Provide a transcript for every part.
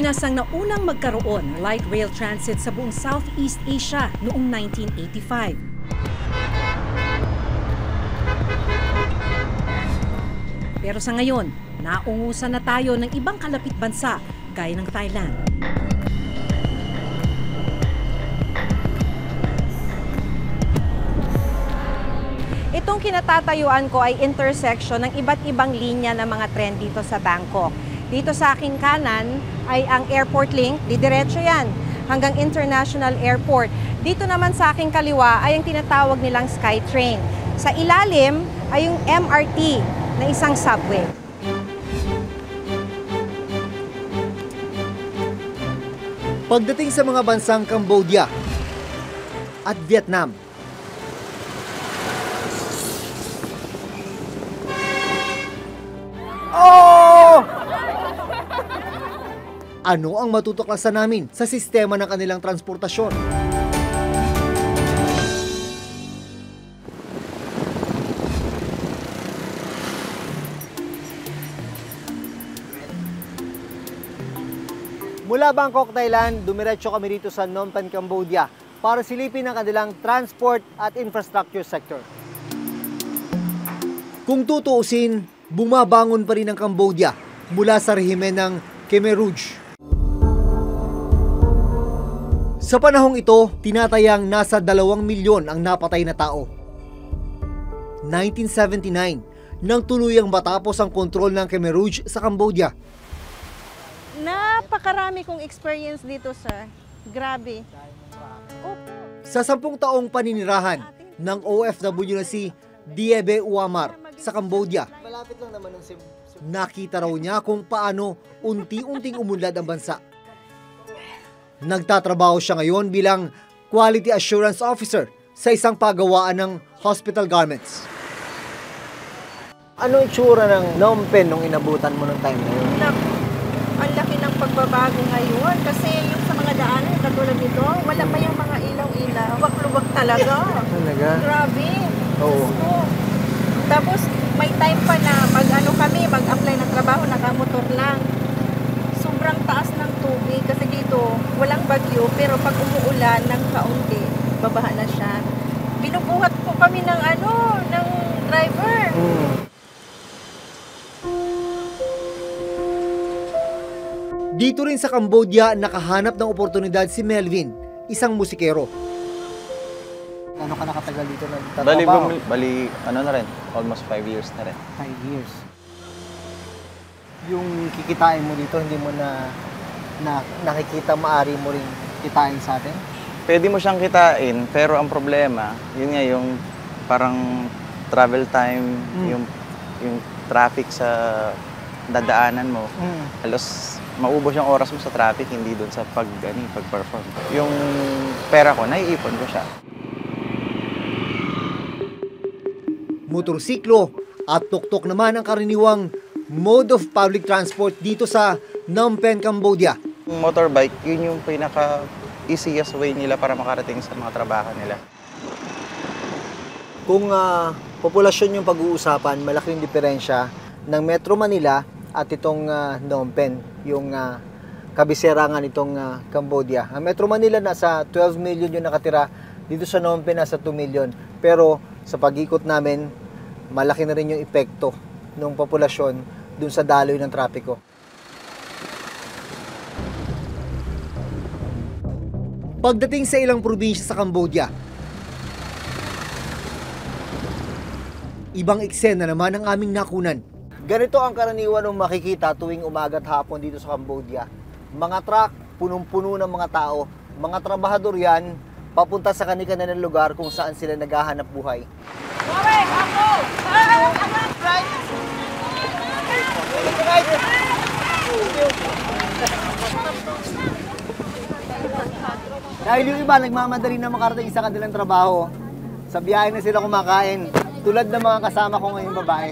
Pilipinas ang naunang magkaroon ng light rail transit sa buong Southeast Asia noong 1985. Pero sa ngayon, naungusan na tayo ng ibang kalapit bansa gaya ng Thailand. Itong kinatatayuan ko ay intersection ng iba't ibang linya ng mga tren dito sa Bangkok. Dito sa aking kanan ay ang Airport Link, didiretso yan hanggang International Airport. Dito naman sa aking kaliwa ay ang tinatawag nilang SkyTrain. Sa ilalim ay yung MRT na isang subway. Pagdating sa mga bansang Cambodia at Vietnam, ano ang matutuklasan namin sa sistema ng kanilang transportasyon? Mula Bangkok, Thailand, dumiretso kami dito sa Phnom Penh, Cambodia para silipin ang kanilang transport at infrastructure sector. Kung tutuusin, bumabangon pa rin ang Cambodia mula sa rehimen ng Khmer Rouge. Sa panahong ito, tinatayang nasa 2 milyon ang napatay na tao. 1979, nang tuluyang matapos ang kontrol ng Khmer Rouge sa Cambodia. Napakarami kong experience dito, sir. Grabe. Sa 10 taong paninirahan ng OFW na si Diebe Uamar sa Cambodia, nakita raw niya kung paano unti-unting umunlad ang bansa. Nagtatrabaho siya ngayon bilang Quality Assurance Officer sa isang pagawaan ng hospital garments. Ano itsura ng Phnom Penh nung inabutan mo ng time na yun? Ang laki ng pagbabago ngayon kasi yung sa mga daanan katulad nito, wala pa yung mga ilaw-ilaw. Wak-luwak talaga. Talaga? Grabe. Oo. So, tapos may time pa na mag-apply ng trabaho, nakamotor lang. Sobrang taas ng tubig kasi dito walang bagyo pero pag umuulan ng kaunti, babaha na siya. Binubuhat po kami ng ng driver. Dito rin sa Cambodia, nakahanap ng oportunidad si Melvin, isang musikero. Ano ka nakatagal dito nagtatrabaho? Bali, na rin, almost 5 years na rin. 5 years. Yung kikitain mo dito, hindi mo na nakikita, maari mo rin kitain sa atin? Pwede mo siyang kitain, pero ang problema, yun nga yung parang travel time, yung traffic sa dadaanan mo. Halos maubos yung oras mo sa traffic, hindi doon sa pag-perform. Yung pera ko, naiipon ko siya. Motorsiklo at tuktok naman ang karaniwang mode of public transport dito sa Phnom Penh, Cambodia. Yung motorbike, yun yung pinaka-easiest way nila para makarating sa mga trabaho nila. Kung populasyon yung pag-uusapan, malaking diferensya ng Metro Manila at itong Phnom Penh, yung kabisera nga nitong Cambodia. Ang Metro Manila nasa 12 million yung nakatira, dito sa Phnom Penh nasa 2 million. Pero sa pag-ikot namin, malaki na rin yung epekto ng populasyon dun sa daloy ng trapiko. Pagdating sa ilang probinsya sa Cambodia, ibang eksena naman ang aming nakunan. Ganito ang karaniwan ng makikita tuwing umaga at hapon dito sa Cambodia. Mga truck, punong-puno ng mga tao. Mga trabahador yan, papunta sa kani-kanilang lugar kung saan sila naghahanap buhay. Dahil yung iba nagmamadali na makarating sa kanilang trabaho, sa biyahe na sila kumakain, tulad ng mga kasama ko ngayong babae.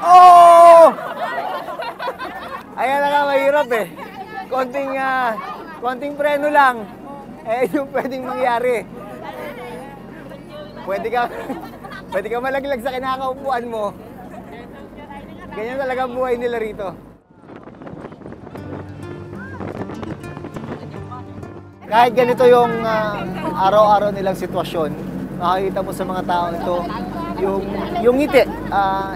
Oh! Ayan na nga, mahirap eh. Konting preno lang. Yung pwedeng mangyari. Pwede ka malaglag sa kinakaupuan mo. Ganyan talaga ang buhay nila rito. Kahit ganito yung araw-araw nilang sitwasyon, makikita mo sa mga tao ito, yung ngiti.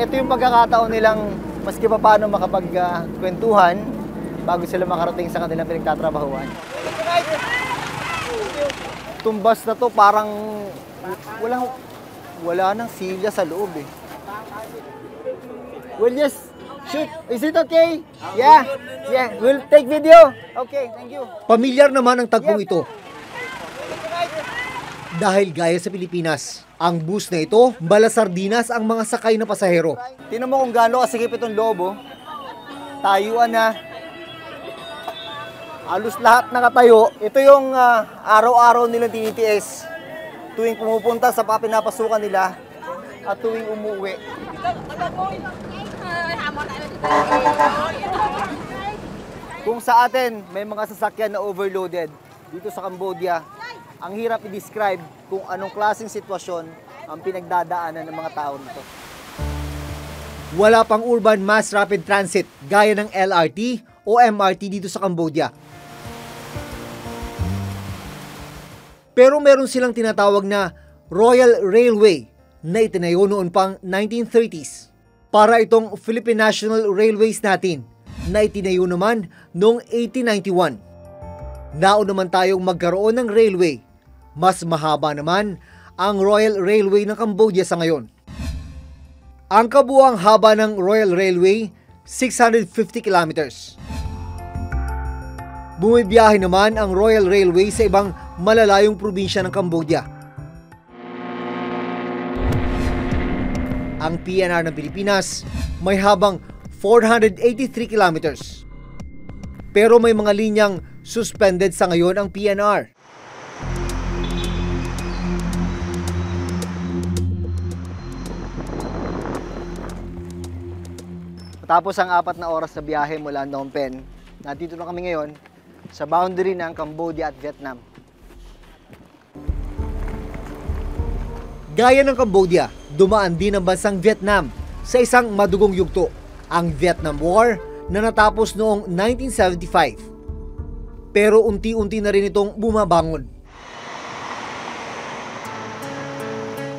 Ito yung pagkakataon nilang maski pa paano makapagkwentuhan bago sila makarating sa kanilang pinagtatrabahuan. Itong bus na to parang wala nang silya sa loob eh. We'll just shoot. Is it okay? Yeah. We'll take video. Okay, thank you. Pamilyar naman ang tagpong ito. Dahil gaya sa Pilipinas, ang bus na ito, balasardinas ang mga sakay na pasahero. Tingnan mo kung gaano kasikip itong loob, oh. Tayuan na. Halos lahat nakatayo. Ito yung araw-araw nilang tinitiis. Tuwing pumupunta sa pinapasukan nila at tuwing umuwi. Kung sa atin may mga sasakyan na overloaded, dito sa Cambodia, ang hirap i-describe kung anong klaseng sitwasyon ang pinagdadaanan ng mga tao nito. Wala pang urban mass rapid transit gaya ng LRT o MRT dito sa Cambodia. Pero meron silang tinatawag na Royal Railway na itinayo noon pang 1930s. Para itong Philippine National Railways natin na itinayo naman noong 1891. Nauna naman tayong magkaroon ng railway. Mas mahaba naman ang Royal Railway ng Cambodia sa ngayon. Ang kabuuang haba ng Royal Railway, 650 kilometers. Bumibiyahe naman ang Royal Railway sa ibang malalayong probinsya ng Cambodia. Ang PNR ng Pilipinas may habang 483 kilometers. Pero may mga linyang suspended sa ngayon ang PNR. Tapos ang 4 na oras na biyahe mula Phnom Penh, nandito na kami ngayon sa boundary ng Cambodia at Vietnam. Gaya ng Cambodia, dumaan din ang bansang Vietnam sa isang madugong yugto, ang Vietnam War na natapos noong 1975. Pero unti-unti na rin itong bumabangon.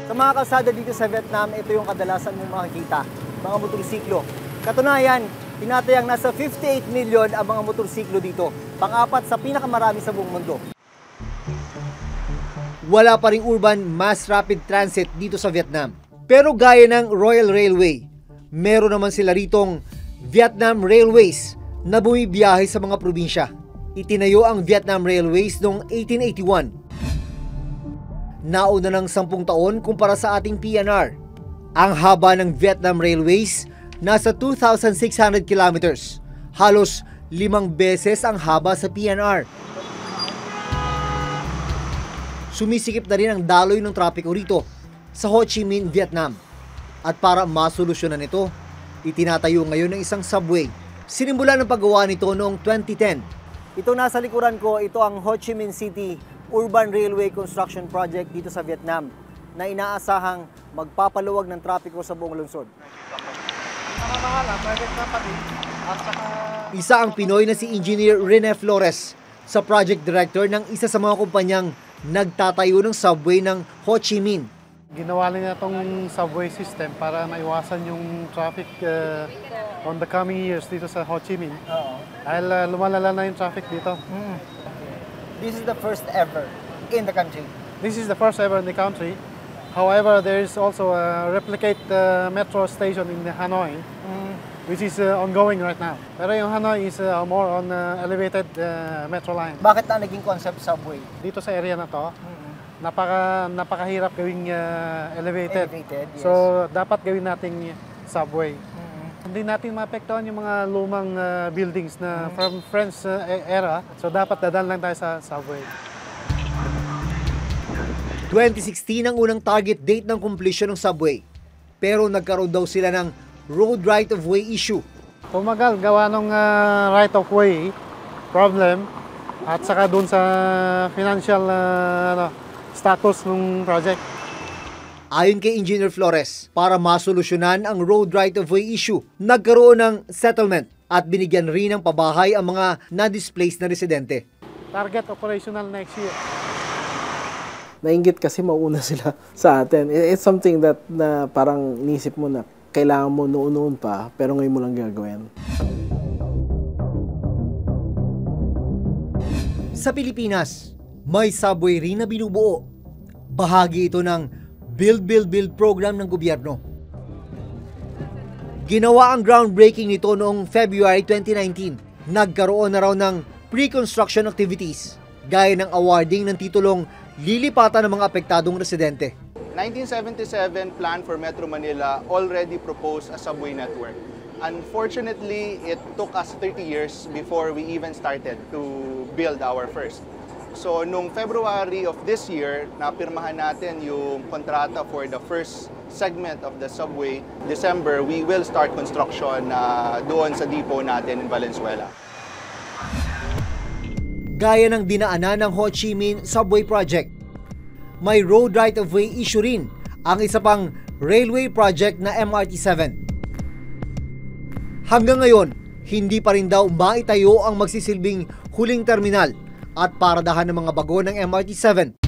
Sa mga kalsada dito sa Vietnam, ito yung kadalasan mong makikita, mga motorsiklo. Katunayan, tinatayang nasa 58 million ang mga motorsiklo dito, pang-4 sa pinakamarami sa buong mundo. Wala pa ring urban mass rapid transit dito sa Vietnam. Pero gaya ng Royal Railway, meron naman sila ritong Vietnam Railways na bumibiyahe sa mga probinsya. Itinayo ang Vietnam Railways noong 1881. Nauna ng 10 taon kumpara sa ating PNR. Ang haba ng Vietnam Railways nasa 2,600 kilometers, halos 5 beses ang haba sa PNR. Sumisikip na rin ang daloy ng trapiko rito sa Ho Chi Minh, Vietnam. At para masolusyonan ito, itinatayo ngayon ng isang subway. Sinimulan ng paggawa nito noong 2010. Ito nasa likuran ko, ito ang Ho Chi Minh City Urban Railway Construction Project dito sa Vietnam na inaasahang magpapaluwag ng trapiko sa buong lungsod. Isa ang Pinoy na si Engineer Rene Flores, sa project director ng isa sa mga kumpanyang nagtatayo ng subway ng Ho Chi Minh. Ginawa nila itong subway system para maiwasan yung traffic on the coming years dito sa Ho Chi Minh. Dahil lumalala na yung traffic dito. This is the first ever in the country. This is the first ever in the country. However, there is also a replicate metro station in Hanoi, which is ongoing right now. Pero yung Hanoi is more on elevated metro line. Bakit na naging concept subway? Dito sa area na to, napakahirap gawing elevated. Yes. So, dapat gawin nating subway. Hindi natin maapektuhan yung mga lumang buildings na from French era. So, dapat dadaan lang tayo sa subway. 2016 ang unang target date ng completion ng subway. Pero nagkaroon daw sila ng road right-of-way issue. Tumagal gawa ng right-of-way problem at saka dun sa financial status ng project. Ayon kay Engineer Flores, para masolusyonan ang road right-of-way issue, nagkaroon ng settlement at binigyan rin ng pabahay ang mga na-displaced na residente. Target operational next year. Nainggit kasi mauna sila sa atin. It's something that na parang nisip mo na kailangan mo noon pa, pero ngayon mo lang gagawin. Sa Pilipinas, may subway rin na binubuo. Bahagi ito ng Build program ng gobyerno. Ginawa ang groundbreaking nito noong February 2019. Nagkaroon na raw ng pre-construction activities, gaya ng awarding ng titulong lilipatan ng mga apektadong residente. 1977 plan for Metro Manila already proposed a subway network. Unfortunately, it took us 30 years before we even started to build our first. So, noong February of this year, napirmahan natin yung kontrata for the first segment of the subway. December, we will start construction doon sa depot natin in Valenzuela. Gaya ng dinaanan ng Ho Chi Minh Subway Project, may road right-of-way issue rin ang isa pang railway project na MRT-7. Hanggang ngayon, hindi pa rin daw maitayo ang magsisilbing huling terminal at paradahan ng mga bago ng MRT-7.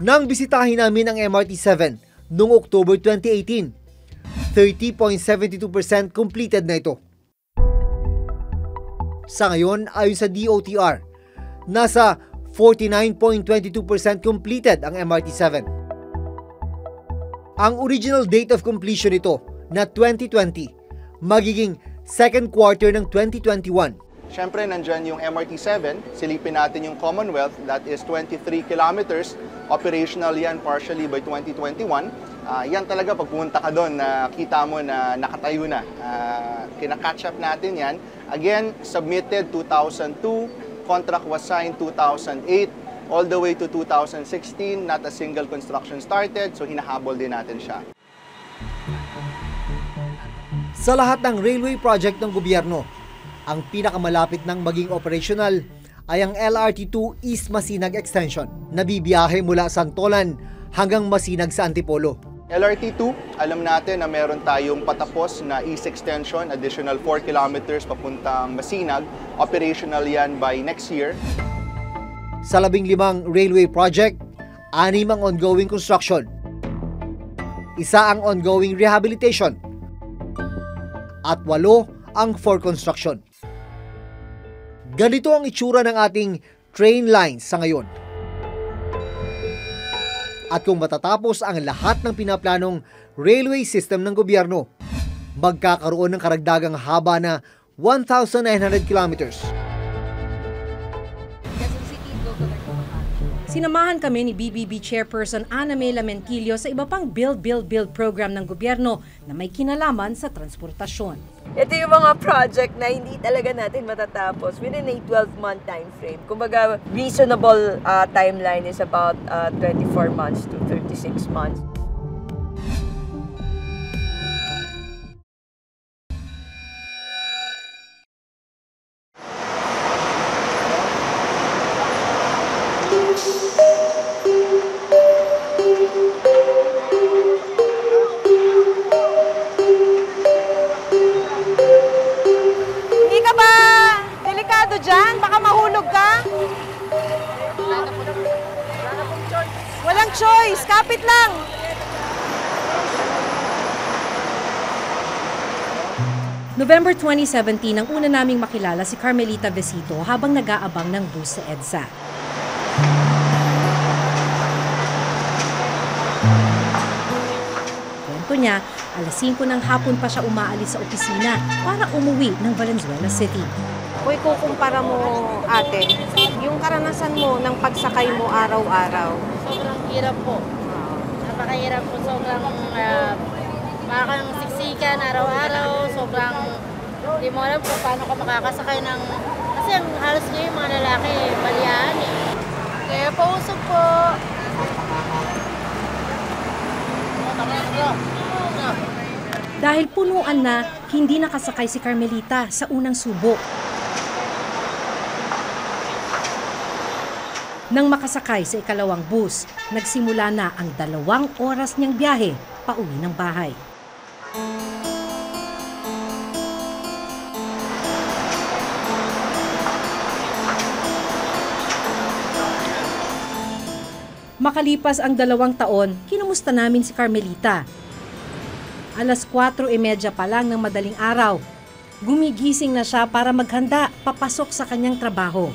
Nang bisitahin namin ang MRT-7 noong October 2018, 30.72% completed na ito. Sa ngayon, ayon sa DOTR, nasa 49.22% completed ang MRT-7. Ang original date of completion nito na 2020, magiging second quarter ng 2021. Siyempre, nandyan yung MRT-7. Silipin natin yung Commonwealth. That is 23 kilometers. Operational yan partially by 2021. Yan talaga, pag pumunta ka doon, nakita mo na nakatayo na. Kina-catch up natin yan. Again, submitted 2002. Contract was signed 2008. All the way to 2016, not a single construction started. So, hinahabol din natin siya. Sa lahat ng railway project ng gobyerno, ang pinakamalapit ng maging operational ay ang LRT2 East Masinag Extension na bibiyahe mula Santolan hanggang Masinag sa Antipolo. LRT2, alam natin na meron tayong patapos na East Extension, additional 4 kilometers papuntang Masinag. Operational yan by next year. Sa 15 railway project, 6 ang ongoing construction. 1 ang ongoing rehabilitation. At 8 ang for construction. Ganito ang itsura ng ating train lines sa ngayon. At kung matatapos ang lahat ng pinaplanong railway system ng gobyerno, magkakaroon ng karagdagang haba na 1,900 kilometers. Sinamahan kami ni BBB Chairperson Ana May Lamentillo sa iba pang build program ng gobyerno na may kinalaman sa transportasyon. Ito yung mga project na hindi talaga natin matatapos within a 12-month time frame. Kumbaga, reasonable timeline is about 24 months to 36 months. Walang choice, kapit lang. November 2017 nang una naming makilala si Carmelita Besito habang nag-aabang ng bus sa EDSA. Kwento niya, alas 5 ng hapon pa siya umaalis sa opisina para umuwi ng Valenzuela City. Kung ikukumpara mo, ate, yung karanasan mo ng pagsakay mo araw-araw. Sobrang hirap po. Napakahirap po. Sobrang parang siksikan araw-araw. Sobrang hindi mo alam kung paano ka makakasakay ng... Kasi ang halos ngayon yung mga lalaki, baliaan eh. Kaya pausog po. Dahil punuan na, hindi nakasakay si Carmelita sa unang subok. Nang makasakay sa ikalawang bus, nagsimula na ang 2 oras niyang biyahe pauwi ng bahay. Makalipas ang 2 taon, kinumusta namin si Carmelita. Alas 4:30 pa lang ng madaling araw, gumigising na siya para maghanda papasok sa kanyang trabaho.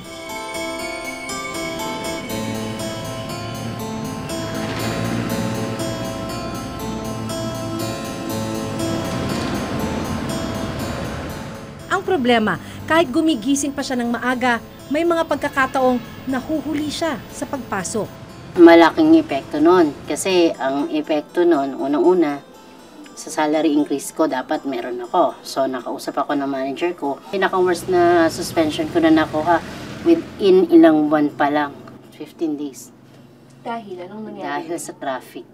Ang problema, kahit gumigising pa siya ng maaga, may mga pagkakataong nahuhuli siya sa pagpasok. Malaking epekto nun. Kasi ang epekto nun, unang-una, sa salary increase ko, dapat meron ako. So, nakausap ako ng manager ko. Pinaka-worst na suspension ko na nakuha within ilang buwan pa lang. 15 days. Dahil anong nangyari? Dahil sa traffic.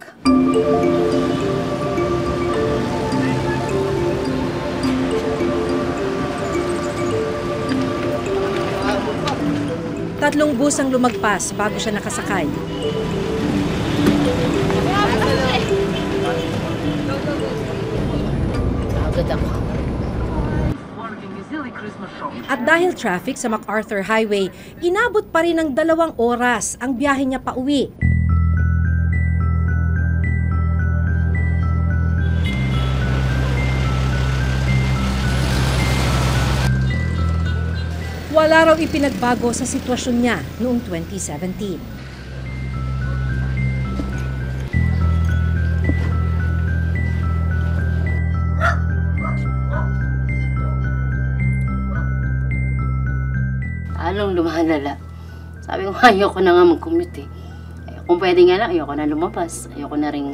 Tatlong bus ang lumagpas bago siya nakasakay. At dahil traffic sa MacArthur Highway, inabot pa rin ng 2 oras ang biyahe niya pauwi. Wala raw ipinagbago sa sitwasyon niya noong 2017. Along lumalala. Sabi ko, ayoko na nga mag-commute eh. Kung pwede nga lang, ayoko na lumabas. Ayoko na rin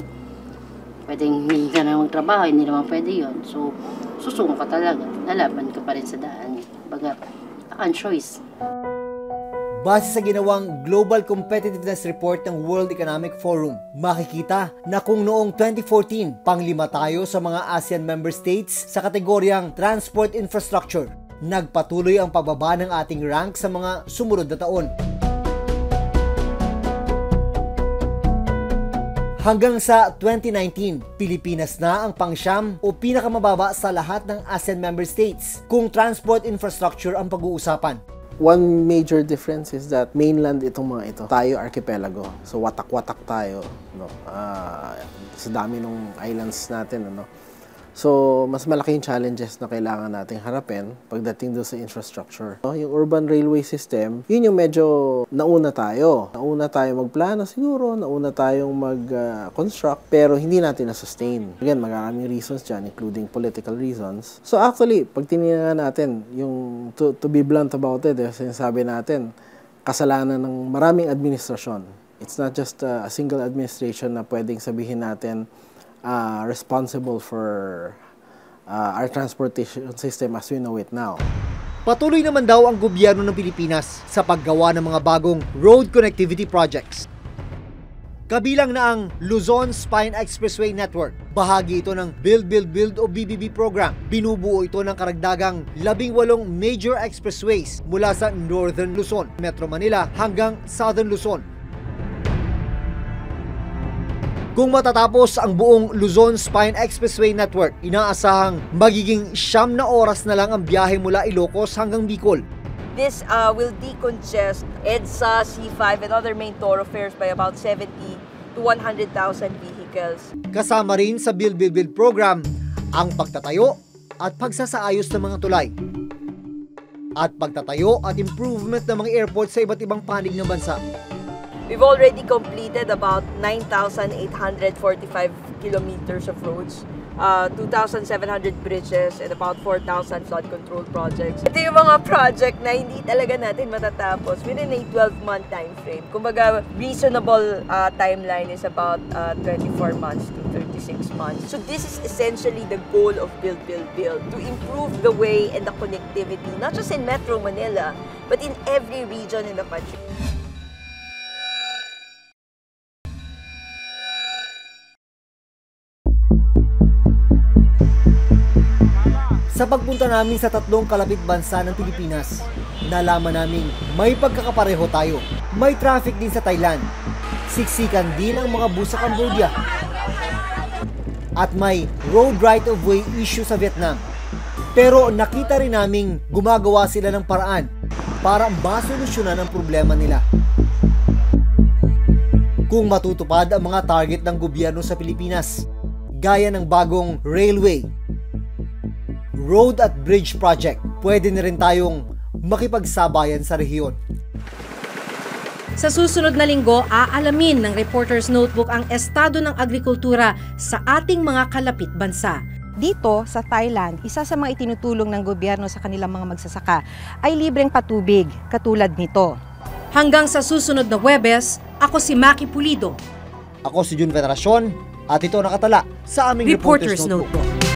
pwedeng hindi ka na magtrabaho, hindi naman pwede yun. So, susuko ka talaga. Lalaban ka pa rin sa daan. Baga, ang choice. Base sa ginawang Global Competitiveness Report ng World Economic Forum, makikita na kung noong 2014, pang-5 tayo sa mga ASEAN member states sa kategoryang transport infrastructure, nagpatuloy ang pagbaba ng ating rank sa mga sumunod na taon. Hanggang sa 2019, Pilipinas na ang pang-9 o pinakamababa sa lahat ng ASEAN member states kung transport infrastructure ang pag-uusapan. One major difference is that mainland itong mga ito. Tayo archipelago. So watak-watak tayo, no? Sa dami ng islands natin, ano? So, mas malaking challenges na kailangan nating harapin pagdating doon sa infrastructure. Yung urban railway system, yun yung medyo nauna tayo. Nauna tayo magplano siguro, nauna tayong mag-construct, pero hindi natin na-sustain. Again, maraming reasons dyan, including political reasons. So actually, pag tinignan natin, yung to be blunt about it, sinasabi natin, kasalanan ng maraming administrasyon. It's not just a single administration na pwedeng sabihin natin responsible for our transportation system as we know it now. Patuloy naman daw ang gobyerno ng Pilipinas sa paggawa ng mga bagong road connectivity projects. Kabilang na ang Luzon Spine Expressway Network. Bahagi ito ng Build o BBB program. Binubuo ito ng karagdagang 18 major expressways mula sa Northern Luzon, Metro Manila hanggang Southern Luzon. Kung matatapos ang buong Luzon Spine Expressway Network, inaasahang magiging 9 na oras na lang ang biyahe mula Ilocos hanggang Bicol. This will decongest EDSA, C5, and other main thoroughfares by about 70 to 100,000 vehicles. Kasama rin sa Build program ang pagtatayo at pagsasaayos ng mga tulay. At pagtatayo at improvement ng mga airport sa iba't ibang panig ng bansa. We've already completed about 9,845 kilometers of roads, 2,700 bridges, and about 4,000 flood control projects. Ito yung mga project na hindi talaga natin matatapos within a 12-month time frame. Kumbaga, reasonable timeline is about 24 months to 36 months. So this is essentially the goal of Build, to improve the way and the connectivity, not just in Metro Manila, but in every region in the country. Sa pagpunta namin sa tatlong kalapit bansa ng Pilipinas, nalaman namin may pagkakapareho tayo. May traffic din sa Thailand. Siksikan din ang mga bus sa Cambodia. At may road right-of-way issue sa Vietnam. Pero nakita rin naming gumagawa sila ng paraan para masolusyonan ang problema nila. Kung matutupad ang mga target ng gobyerno sa Pilipinas, gaya ng bagong railway, road at bridge project, pwede na rin tayong makipagsabayan sa rehiyon. Sa susunod na linggo, aalamin ng Reporter's Notebook ang estado ng agrikultura sa ating mga kalapit bansa. Dito sa Thailand, isa sa mga itinutulong ng gobyerno sa kanilang mga magsasaka ay libreng patubig katulad nito. Hanggang sa susunod na Huwebes, ako si Maki Pulido. Ako si Jun Veneracion at ito nakatala sa aming Reporter's Notebook.